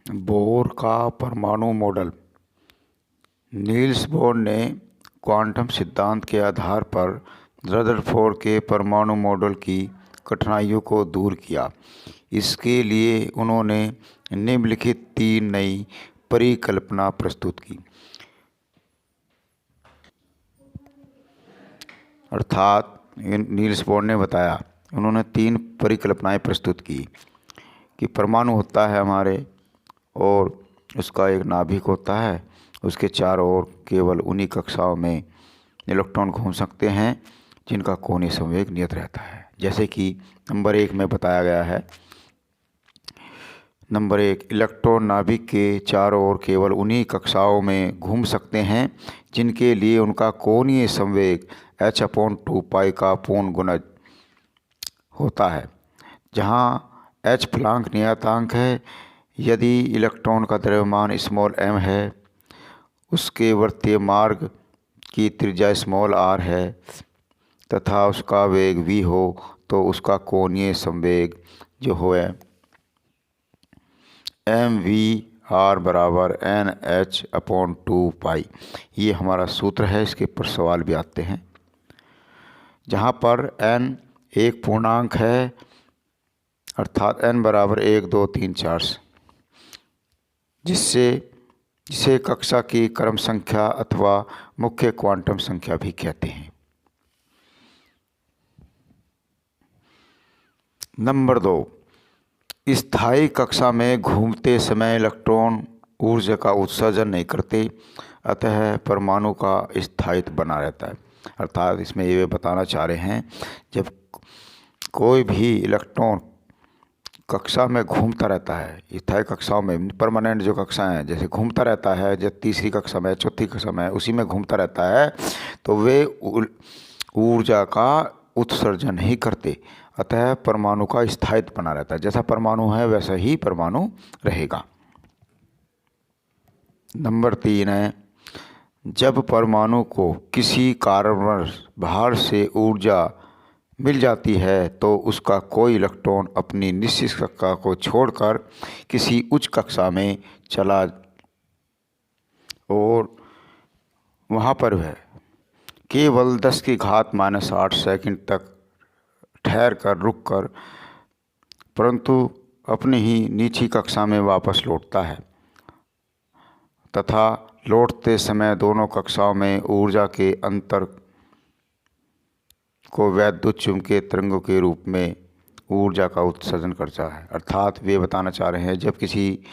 Bore का परमाणु model. Niels Bohr ने क्वांटम सिद्धांत के आधार पर रदरफोर्ड के परमाणु मॉडल की कठिनाइयों को दूर किया। इसके लिए उन्होंने निम्नलिखित 3 नई परिकल्पना प्रस्तुत की। अर्थात नील्स बोर ने बताया, उन्होंने 3 परिकल्पनाएं प्रस्तुत की कि परमाणु होता है हमारे, और उसका एक नाभिक होता है, उसके चारों ओर केवल उन्हीं कक्षाओं में इलेक्ट्रॉन घूम सकते हैं जिनका कोणीय संवेग नियत रहता है। जैसे कि नंबर 1 में बताया गया है। नंबर 1, इलेक्ट्रॉन नाभिक के चारों ओर केवल उन्हीं कक्षाओं में घूम सकते हैं जिनके लिए उनका कोणीय संवेग h/2π का पूर्ण गुणज होता है, जहां h प्लांक नियतांक है। यदि इलेक्ट्रॉन का द्रव्यमान स्मॉल m है, उसके वृत्तीय मार्ग की त्रिज्या स्मॉल r है तथा उसका वेग v हो, तो उसका कोणीय संवेग जो हो mv/r बराबर nh/2π। ये हमारा सूत्र है। इसके ऊपर सवाल भी आते हैं, जहाँ पर n एक पूर्णांक है, अर्थात n बराबर 1, 2, 3, 4, जिसे कक्षा की क्रम संख्या अथवा मुख्य क्वांटम संख्या भी कहते हैं। नंबर 2, स्थायी कक्षा में घूमते समय इलेक्ट्रॉन ऊर्जा का उत्सर्जन नहीं करते, अतः परमाणु का स्थायित्व बना रहता है। अर्थात इसमें ये बताना चाह रहे हैं, जब कोई भी इलेक्ट्रॉन कक्षा में घूमता रहता है, स्थायी कक्षाओं में, परमानेंट जो कक्षाएं हैं, जैसे घूमता रहता है, जब तीसरी कक्षा में, चौथी कक्षा में, उसी में घूमता रहता है, तो वे ऊर्जा का उत्सर्जन नहीं करते, अतः परमाणु का स्थायित्व बना रहता है। जैसा परमाणु है वैसा ही परमाणु रहेगा। नंबर 3 है, जब परमाणु को किसी कारणवश बाहर से ऊर्जा मिल जाती है तो उसका कोई इलेक्ट्रॉन अपनी निश्चित कक्षा को छोड़कर किसी उच्च कक्षा में चला और वहाँ पर वह केवल 10⁻⁻8 सेकंड तक ठहर कर, रुक कर, परंतु अपनी ही निजी कक्षा में वापस लौटता है तथा लौटते समय दोनों कक्षाओं में ऊर्जा के अंतर को वैद्युत चुंबकीय तरंगों के रूप में ऊर्जा का उत्सर्जन करता है। अर्थात वे बताना चाह रहे हैं, जब किसी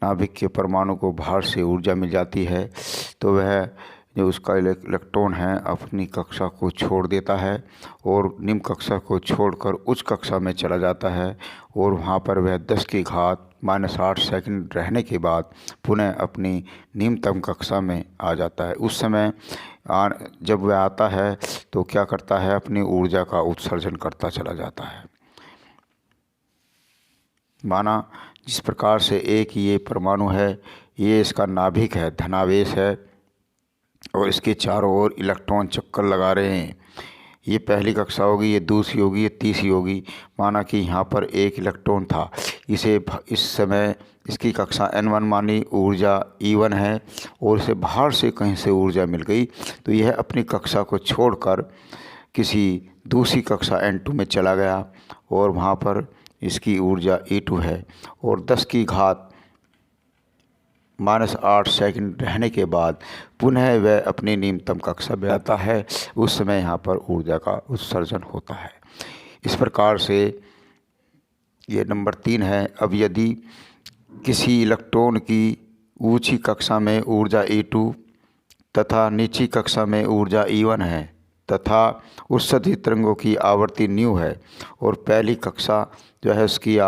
नाभिक के परमाणु को बाहर से ऊर्जा मिल जाती है तो वह जो उसका इलेक्ट्रॉन है अपनी कक्षा को छोड़ देता है और निम्न कक्षा को छोड़कर उच्च कक्षा में चला जाता है, और वहाँ पर वह 10⁻⁻8 सेकंड रहने के बाद पुनः अपनी निम्नतम कक्षा में आ जाता है। उस समय जब वह आता है तो क्या करता है, अपनी ऊर्जा का उत्सर्जन करता चला जाता है। माना जिस प्रकार से एक ये परमाणु है, ये इसका नाभिक है, धनावेश है, और इसके चारों ओर इलेक्ट्रॉन चक्कर लगा रहे हैं। ये पहली कक्षा होगी, ये दूसरी होगी, ये तीसरी होगी। माना कि यहाँ पर एक इलेक्ट्रॉन था, इसे इस समय इसकी कक्षा n1 मानी, ऊर्जा E1 है, और इसे बाहर से कहीं से ऊर्जा मिल गई तो यह अपनी कक्षा को छोड़कर किसी दूसरी कक्षा n2 में चला गया, और वहाँ पर इसकी ऊर्जा E2 है, और 10⁻⁻8 सेकंड रहने के बाद पुनः वह अपनी निम्नतम कक्षा में आता है। उस समय यहाँ पर ऊर्जा का उत्सर्जन होता है। इस प्रकार से ये नंबर 3 है। अब यदि किसी इलेक्ट्रॉन की ऊंची कक्षा में ऊर्जा E2 तथा निचली कक्षा में ऊर्जा E1 है तथा उत्सर्जित तरंगों की आवृत्ति न्यू है, और पहली कक्षा जो है उसकी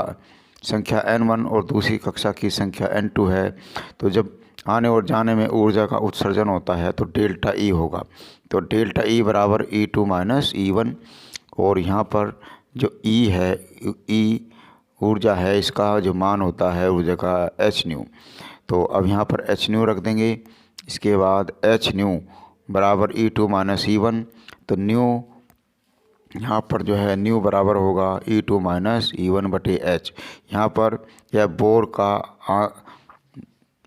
संख्या n1 और दूसरी कक्षा की संख्या n2 है, तो जब आने और जाने में ऊर्जा का उत्सर्जन होता है तो डेल्टा E होगा। तो डेल्टा E बराबर E2 - E1, और यहाँ पर जो E है, E ऊर्जा है, इसका जो मान होता है ऊर्जा का hν। तो अब यहाँ पर hν रख देंगे। इसके बाद hν बराबर E2 - E1, तो न्यू यहाँ पर जो है न्यू बराबर होगा E2 - E1/h। यहाँ पर यह बोर का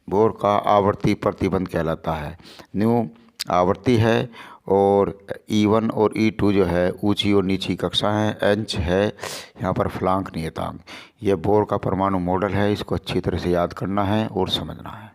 बोर का आवर्ती प्रतिबंध कहलाता है। न्यू आवर्ती है और E1 और E2 जो है ऊंची और नीची कक्षा है। एंच है यहाँ पर फलांक नियतांक। यह बोर का परमाणु मॉडल है, इसको अच्छी तरह से याद करना है और समझना है।